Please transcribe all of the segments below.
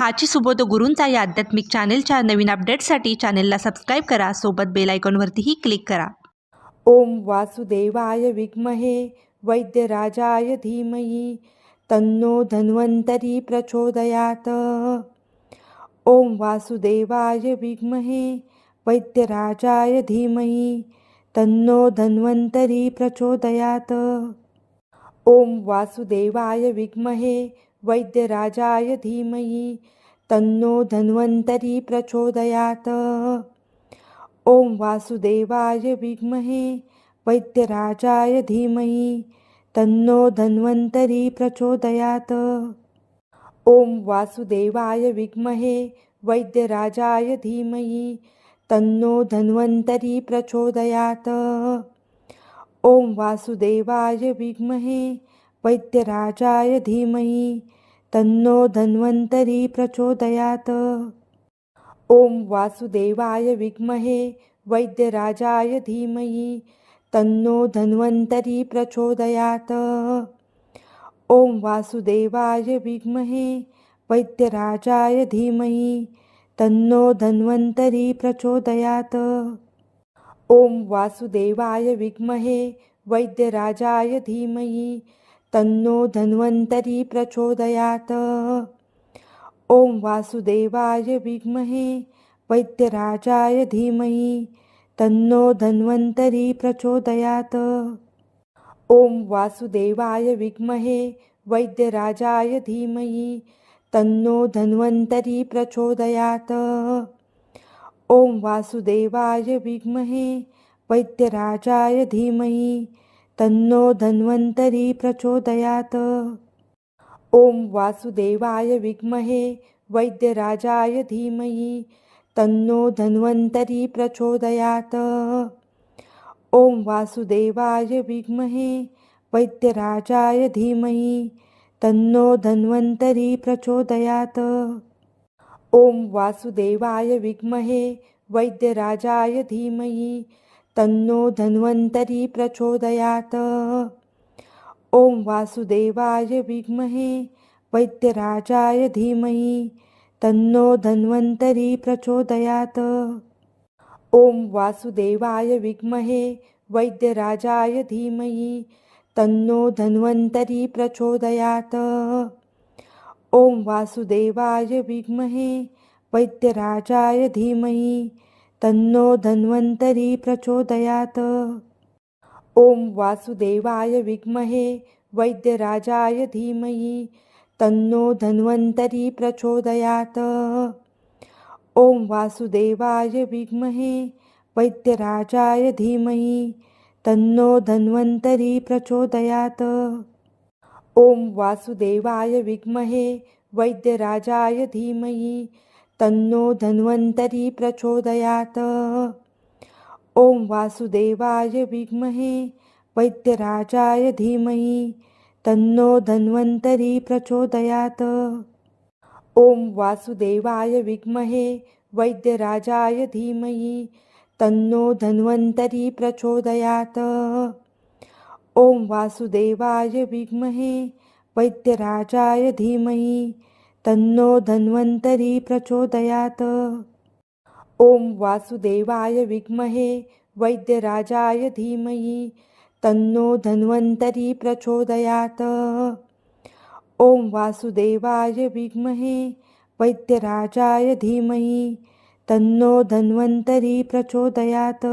काची सुबोध गुरूंचा या आध्यात्मिक चॅनेलच्या नवीन अपडेट्ससाठी चॅनेलला सबस्क्राईब करा. सोबत बेल आयकॉनवरतीही क्लिक करा. ओम वासुदेवाय विद्महे वैद्यराजाय धीमहि तन्नो धन्वन्तरी प्रचोदयात्. ओम वासुदेवाय विद्महे वैद्यराजाय धीमहि तन्नो धन्वन्तरी प्रचोदयात्. ओम वासुदेवाय विद्महे वैद्यराजाय धीमहि तन्नो धन्वन्तरी प्रचोदयात्. ओम वासुदेवाय विद्महे वैद्यराजाय धीमहि तन्नो धन्वन्तरी प्रचोदयात्. ओम वासुदेवाय विद्महे वैद्यराजाय धीमहि तन्नो धन्वन्तरी प्रचोदयात्. ओम वासुदेवाय विद्महे वैद्यराजाय धीमहि तन्नो धन्वन्तरी प्रचोदयात्. ओम वासुदेवाय विद्महे वैद्यराजाय धीमहि तन्नो धन्वन्तरी प्रचोदयात्. ओम वासुदेवाय विद्महे वैद्यराजाय धीमहि तन्नो धन्वन्तरी प्रचोदयात्. ओम वासुदेवाय विद्महे वैद्यराजाय धीमहि तन्नो धन्वन्तरी प्रचोदयात्. ओम वासुदेवाय विद्महे वैद्यराजाय धीमहि तन्नो धन्वन्तरी प्रचोदयात्. ओम वासुदेवाय विद्महे वैद्यराजाय धीमहि तन्नो धन्वन्तरी प्रचोदयात्. ओम वासुदेवाय विद्महे वैद्यराजाय धीमहि तन्नो धन्वन्तरी प्रचोदयात्. ओम वासुदेवाय विद्महे वैद्यराजाय धीमहि तन्नो धन्वन्तरी प्रचोदयात्. ओम वासुदेवाय विद्महे वैद्यराजाय धीमहि तन्नो धन्वन्तरी प्रचोदयात्. ओम वासुदेवाय विद्महे वैद्यराजाय धीमहि तन्नो धन्वन्तरी प्रचोदयात्. ओम वासुदेवाय विद्महे वैद्यराजाय धीमहि तन्नो धन्वन्तरी प्रचोदयात्. ओम वासुदेवाय विद्महे वैद्यराजाय धीमहि तन्नो धन्वन्तरी प्रचोदयात्. ओम वासुदेवाय विद्महे वैद्यराजाय धीमहि तन्नो धन्वन्तरी प्रचोदयात्. ओम वासुदेवाय विद्महे वैद्यराजाय धीमहि तन्नो धन्वन्तरी प्रचोदयात्. ओम वासुदेवाय विद्महे वैद्यराजाय धीमहि तन्नो धन्वन्तरी प्रचोदयात्. ओम वासुदेवाय विद्महे वैद्यराजाय धीमहि तन्नो धन्वन्तरी प्रचोदयात्. ओम वासुदेवाय विद्महे वैद्यराजाय धीमहि तन्नो धन्वन्तरी प्रचोदयात्. ओम वासुदेवाय विद्महे वैद्यराजाय धीमहि तन्नो धन्वन्तरी प्रचोदयात्. ओम वासुदेवाय विद्महे वैद्यराजाय धीमहि तन्नो धन्वन्तरी प्रचोदयात्. ओम वासुदेवाय विद्महे वैद्यराजाय धीमहि तन्नो धन्वन्तरी प्रचोदयात्. ओम वासुदेवाय विद्महे वैद्यराजाय धीमहि तन्नो धन्वन्तरी प्रचोदयात्.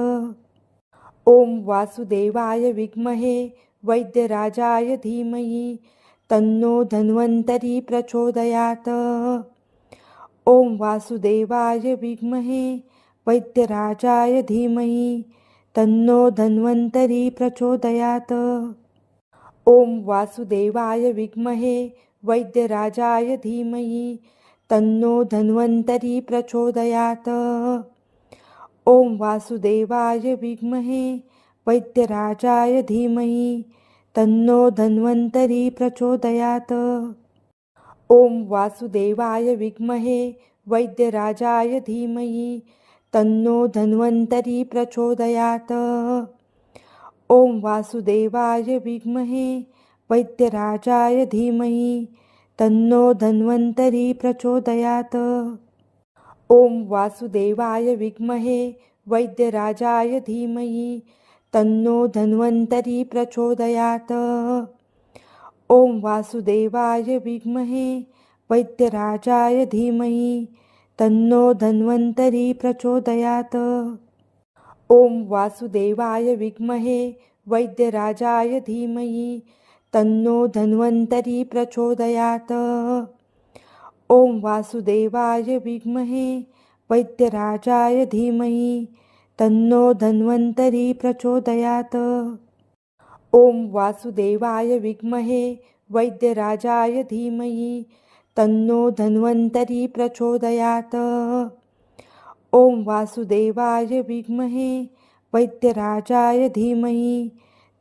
ओम वासुदेवाय विद्महे वैद्यराजाय धीमहि तन्नो धन्वन्तरी प्रचोदयात्. ओम वासुदेवाय विद्महे वैद्यराजाय धीमहि तन्नो धन्वन्तरी प्रचोदयात्. ओम वासुदेवाय विद्महे वैद्यराजाय धीमहि तन्नो धन्वन्तरी प्रचोदयात्. ओम वासुदेवाय विद्महे वैद्यराजाय धीमहि तन्नो धन्वन्तरी प्रचोदयात्. ओम वासुदेवाय विद्महे वैद्यराजाय धीमहि तन्नो धन्वन्तरी प्रचोदयात्. ओम वासुदेवाय विद्महे वैद्यराजाय धीमहि तन्नो धन्वन्तरी प्रचोदयात्। ॐ वासुदेवाय विद्महे वैद्यराजाय धीमहि तन्नो धन्वन्तरी प्रचोदयात्। ॐ वासुदेवाय विद्महे वैद्यराजाय धीमहि तन्नो धन्वन्तरी प्रचोदयात्। ॐ वासुदेवाय विद्महे वैद्यराजाय धीमहि तन्नो धन्वन्तरी प्रचोदयात्। ॐ वासुदेवाय विद्महे वैद्यराजाय धीमहि तन्नो धन्वन्तरी प्रचोदयात्। ॐ वासुदेवाय विद्महे वैद्यराजाय धीमहि तन्नो धन्वन्तरी प्रचोदयात्। ॐ वासुदेवाय विद्महे वैद्यराजाय धीमहि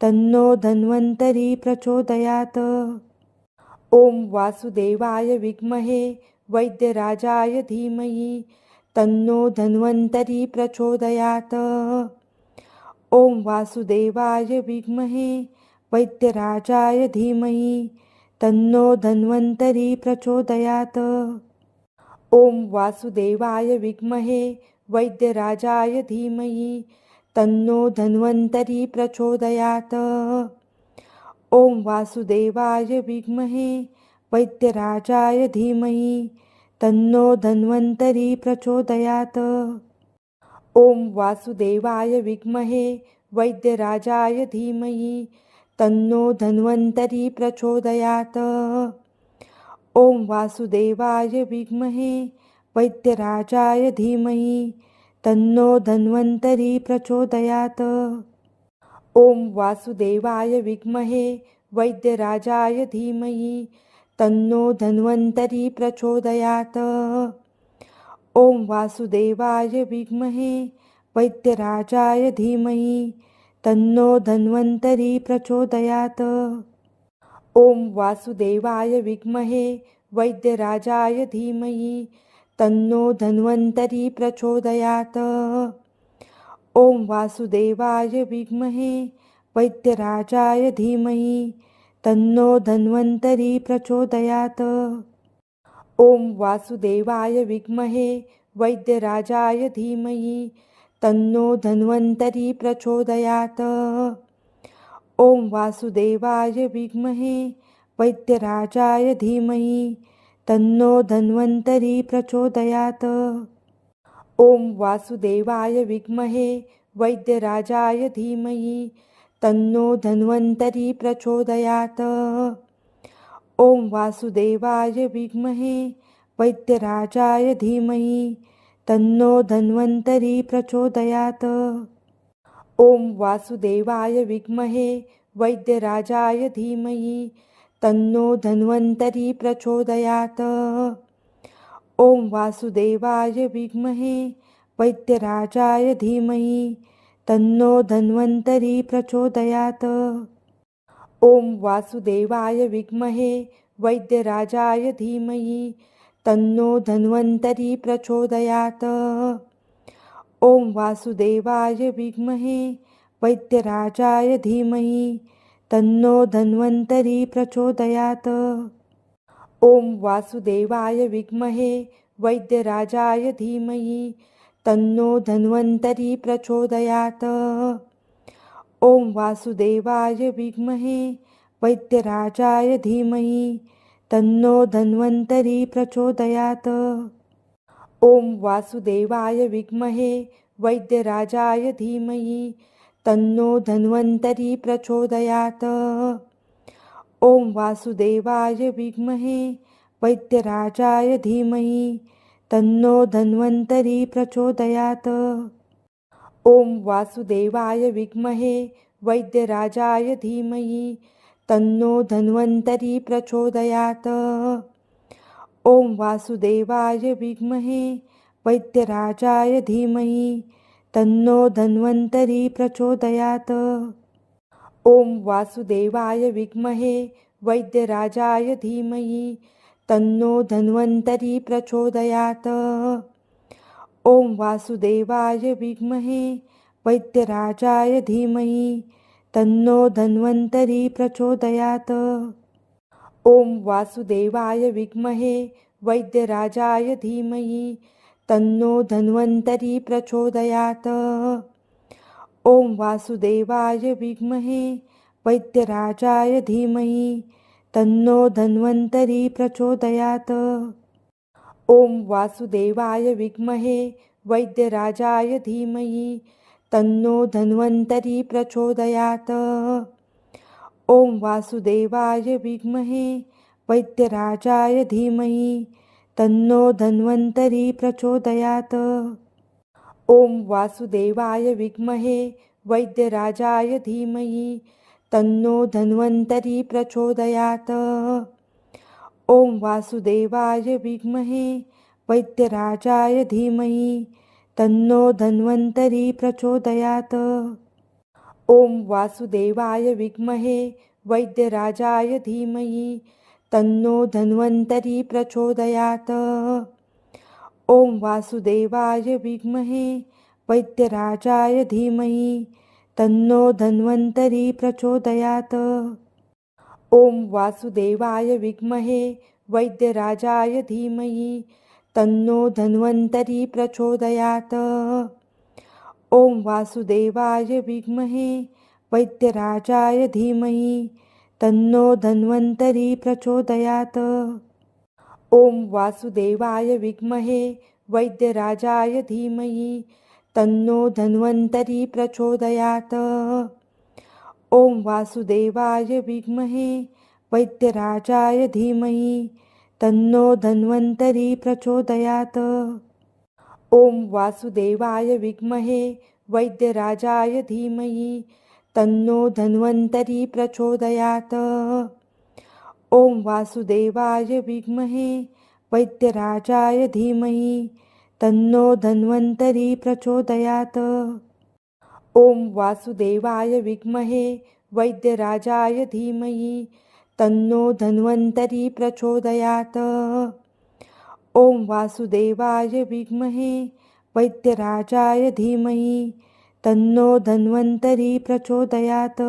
तन्नो धन्वन्तरी प्रचोदयात्। ॐ वासुदेवाय विद्महे वैद्यराजाय धीमहि तन्नो धन्वन्तरी प्रचोदयात्। ॐ वासुदेवाय विद्महे वैद्यराजाय धीमहि तन्नो धन्वन्तरी प्रचोदयात्। ॐ वासुदेवाय विद्महे वैद्यराजाय धीमहि तन्नो धन्वन्तरी प्रचोदयात्। ॐ वासुदेवाय विद्महे वैद्यराजाय धीमहि तन्नो धन्वन्तरी प्रचोदयात्। ॐ वासुदेवाय विद्महे वैद्यराजाय धीमहि तन्नो धन्वन्तरी प्रचोदयात्। ॐ वासुदेवाय विद्महे वैद्यराजाय धीमहि तन्नो धन्वन्तरी प्रचोदयात्। ॐ वासुदेवाय विद्महे वैद्यराजाय धीमहि तन्नो धन्वन्तरी प्रचोदयात्। ॐ वासुदेवाय विद्महे वैद्यराजाय धीमहि तन्नो धन्वन्तरी प्रचोदयात्। ॐ वासुदेवाय विद्महे वैद्यराजाय धीमहि तन्नो धन्वन्तरी प्रचोदयात्। ॐ वासुदेवाय विद्महे वैद्यराजाय धीमहि तन्नो धन्वन्तरी प्रचोदयात्। ॐ वासुदेवाय विद्महे वैद्यराजाय धीमहि तन्नो धन्वन्तरी प्रचोदयात्। ॐ वासुदेवाय विद्महे वैद्यराजाय धीमहि तन्नो धन्वन्तरी प्रचोदयात्। ॐ वासुदेवाय विद्महे वैद्यराजाय धीमहि तन्नो धन्वन्तरी प्रचोदयात्। ॐ वासुदेवाय विद्महे वैद्यराजाय धीमहि तन्नो धन्वन्तरी प्रचोदयात्। ॐ वासुदेवाय विद्महे वैद्यराजाय धीमहि तन्नो धन्वन्तरी प्रचोदयात्। ॐ वासुदेवाय विद्महे वैद्यराजाय धीमहि तन्नो धन्वन्तरी प्रचोदयात्। ॐ वासुदेवाय विद्महे वैद्यराजाय धीमहि तन्नो धन्वन्तरी प्रचोदयात्। ॐ वासुदेवाय विद्महे वैद्यराजाय धीमहि तन्नो धन्वन्तरी प्रचोदयात्। ॐ वासुदेवाय विद्महे वैद्यराजाय धीमहि तन्नो धन्वन्तरी प्रचोदयात्। ॐ वासुदेवाय विद्महे वैद्यराजाय धीमहि तन्नो धन्वन्तरी प्रचोदयात्। ॐ वासुदेवाय विद्महे वैद्यराजाय धीमहि तन्नो धन्वन्तरी प्रचोदयात्। ॐ वासुदेवाय विद्महे वैद्यराजाय धीमहि तन्नो धन्वन्तरी प्रचोदयात्। ॐ वासुदेवाय विद्महे वैद्यराजाय धीमहि तन्नो धन्वन्तरी प्रचोदयात्। ॐ वासुदेवाय विद्महे वैद्यराजाय धीमहि तन्नो धन्वन्तरी प्रचोदयात्। ॐ वासुदेवाय विद्महे वैद्यराजाय धीमहि तन्नो धन्वन्तरी प्रचोदयात्। ॐ वासुदेवाय विद्महे वैद्यराजाय धीमहि तन्नो धन्वन्तरी प्रचोदयात्। ॐ वासुदेवाय विद्महे वैद्यराजाय धीमहि तन्नो धन्वन्तरी प्रचोदयात्। ॐ वासुदेवाय विद्महे वैद्यराजाय धीमहि तन्नो धन्वन्तरी प्रचोदयात्। ॐ वासुदेवाय विद्महे वैद्यराजाय धीमहि तन्नो धन्वन्तरी प्रचोदयात्। ॐ वासुदेवाय विद्महे वैद्यराजाय धीमहि तन्नो धन्वन्तरी प्रचोदयात्। ॐ वासुदेवाय विद्महे वैद्यराजाय धीमहि तन्नो धन्वन्तरी प्रचोदयात्। ॐ वासुदेवाय विद्महे वैद्यराजाय धीमहि तन्नो धन्वन्तरी प्रचोदयात्। ॐ वासुदेवाय विद्महे वैद्यराजाय धीमहि तन्नो धन्वन्तरी प्रचोदयात्। ॐ वासुदेवाय विद्महे वैद्यराजाय धीमहि तन्नो धन्वन्तरी प्रचोदयात्। ॐ वासुदेवाय विद्महे वैद्यराजाय धीमहि तन्नो धन्वन्तरी प्रचोदयात्। ॐ वासुदेवाय विद्महे वैद्यराजाय धीमहि तन्नो धन्वन्तरी प्रचोदयात्। ॐ वासुदेवाय विद्महे वैद्यराजाय धीमहि तन्नो धन्वन्तरी प्रचोदयात्। ॐ वासुदेवाय विद्महे वैद्यराजाय धीमहि तन्नो धन्वन्तरी प्रचोदयात्। ॐ वासुदेवाय विद्महे वैद्यराजाय धीमहि तन्नो धन्वन्तरी प्रचोदयात्। ॐ वासुदेवाय विद्महे वैद्यराजाय धीमहि तन्नो धन्वन्तरी प्रचोदयात्। ॐ वासुदेवाय विद्महे वैद्यराजाय धीमहि तन्नो धन्वन्तरी प्रचोदयात्। ॐ वासुदेवाय विद्महे वैद्यराजाय धीमहि तन्नो धन्वन्तरी प्रचोदयात्।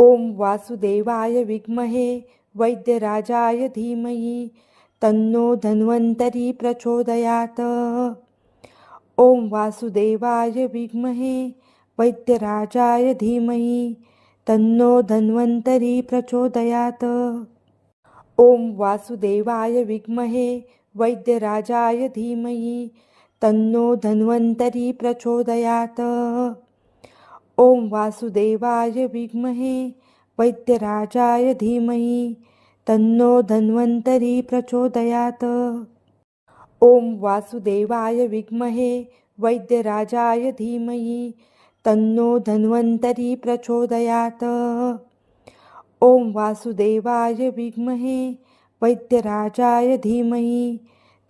ॐ वासुदेवाय विद्महे वैद्यराजाय धीमहि तन्नो धन्वन्तरी प्रचोदयात्। ॐ वासुदेवाय विद्महे वैद्यराजाय धीमहि तन्नो धन्वन्तरी प्रचोदयात्। ॐ वासुदेवाय विद्महे वैद्यराजाय धीमहि तन्नो धन्वन्तरी प्रचोदयात्। ॐ वासुदेवाय विद्महे वैद्यराजाय धीमहि तन्नो धन्वन्तरी प्रचोदयात्। ॐ वासुदेवाय विद्महे वैद्यराजाय धीमहि तन्नो धन्वन्तरी प्रचोदयात्। ॐ वासुदेवाय विद्महे वैद्यराजाय धीमहि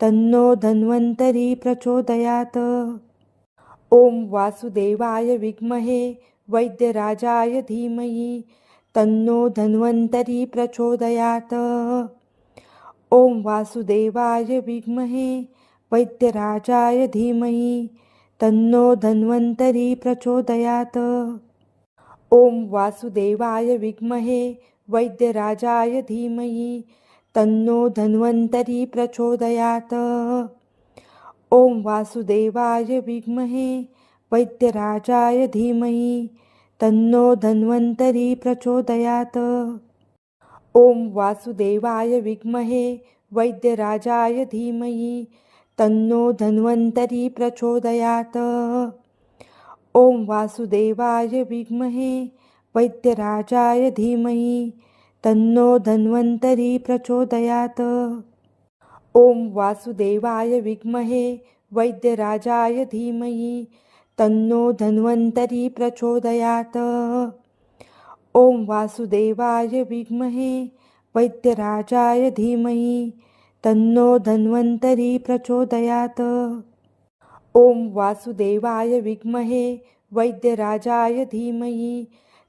तन्नो धन्वन्तरी प्रचोदयात्। ॐ वासुदेवाय विद्महे वैद्यराजाय धीमहि तन्नो धन्वन्तरी प्रचोदयात्। ॐ वासुदेवाय विद्महे वैद्यराजाय धीमहि तन्नो धन्वन्तरी प्रचोदयात्। ॐ वासुदेवाय विद्महे वैद्यराजाय धीमहि तन्नो धन्वन्तरी प्रचोदयात्। ॐ वासुदेवाय विद्महे वैद्यराजाय धीमहि तन्नो धन्वन्तरी प्रचोदयात्। ॐ वासुदेवाय विद्महे वैद्यराजाय धीमहि तन्नो धन्वन्तरी प्रचोदयात्। ॐ वासुदेवाय विद्महे वैद्यराजाय धीमहि तन्नो धन्वन्तरी प्रचोदयात्। ॐ वासुदेवाय विद्महे वैद्यराजाय धीमहि तन्नो धन्वन्तरी प्रचोदयात्। ॐ वासुदेवाय विद्महे वैद्यराजाय धीमहि तन्नो धन्वन्तरी प्रचोदयात्। ॐ वासुदेवाय विद्महे वैद्यराजाय धीमहि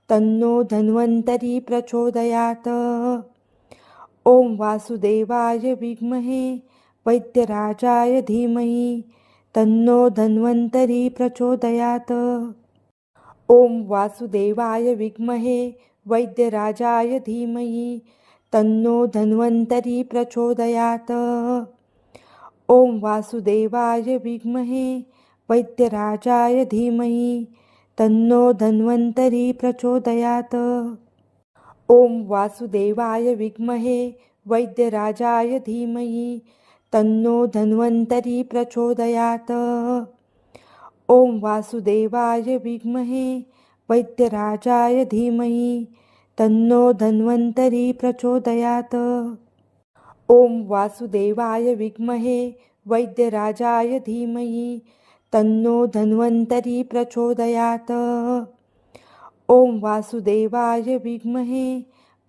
तन्नो धन्वन्तरी प्रचोदयात्। ॐ वासुदेवाय विद्महे वैद्यराजाय धीमहि तन्नो धन्वन्तरी प्रचोदयात्। ॐ वासुदेवाय विद्महे वैद्यराजाय धीमहि तन्नो धन्वन्तरी प्रचोदयात्। ॐ वासुदेवाय विद्महे वैद्यराजाय धीमहि तन्नो धन्वन्तरी प्रचोदयात्। ॐ वासुदेवाय विद्महे वैद्यराजाय धीमहि तन्नो धन्वन्तरी प्रचोदयात्। ॐ वासुदेवाय विद्महे वैद्यराजाय धीमहि तन्नो धन्वन्तरी प्रचोदयात्। ॐ वासुदेवाय विद्महे वैद्यराजाय धीमहि तन्नो धन्वन्तरी प्रचोदयात्। ॐ वासुदेवाय विद्महे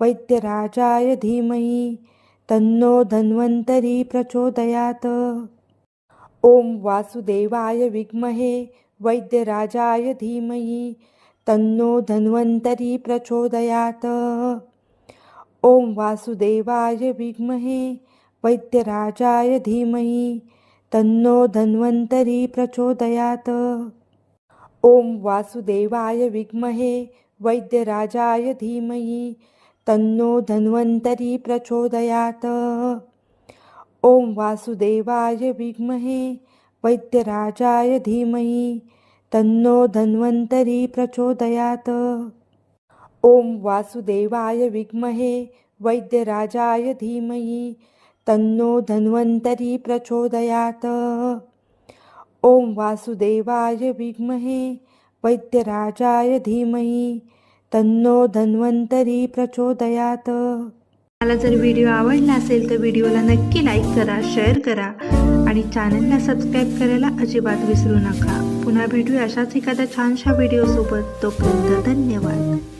वैद्यराजाय धीमहि तन्नो धन्वन्तरी प्रचोदयात्। ॐ वासुदेवाय विद्महे वैद्यराजाय धीमहि तन्नो धन्वन्तरी प्रचोदयात्। ॐ वासुदेवाय विद्महे वैद्यराजाय धीमहि तन्नो धन्वन्तरी प्रचोदयात्। ॐ वासुदेवाय विद्महे वैद्यराजाय धीमहि तन्नो धन्वन्तरी प्रचोदयात्। ॐ वासुदेवाय विद्महे वैद्यराजाय धीमहि तन्नो धन्वन्तरी प्रचोदयात्। ॐ वासुदेवाय विद्महे वैद्यराजाय धीमहि तन्नो धन्वन्तरी प्रचोदयात्। ॐ वासुदेवाय विद्महे वैद्यराजाय धीमहि तन्नो धन्वन्तरी प्रचोदयात्। मला जर व्हिडिओ आवडला असेल तर व्हिडिओला नक्की लाईक करा, शेअर करा आणि चॅनलला सबस्क्राईब करायला अजिबात विसरू नका. पुन्हा भेटूया अशाच एखाद्या छानशा व्हिडिओसोबत. तोपर्यंत धन्यवाद.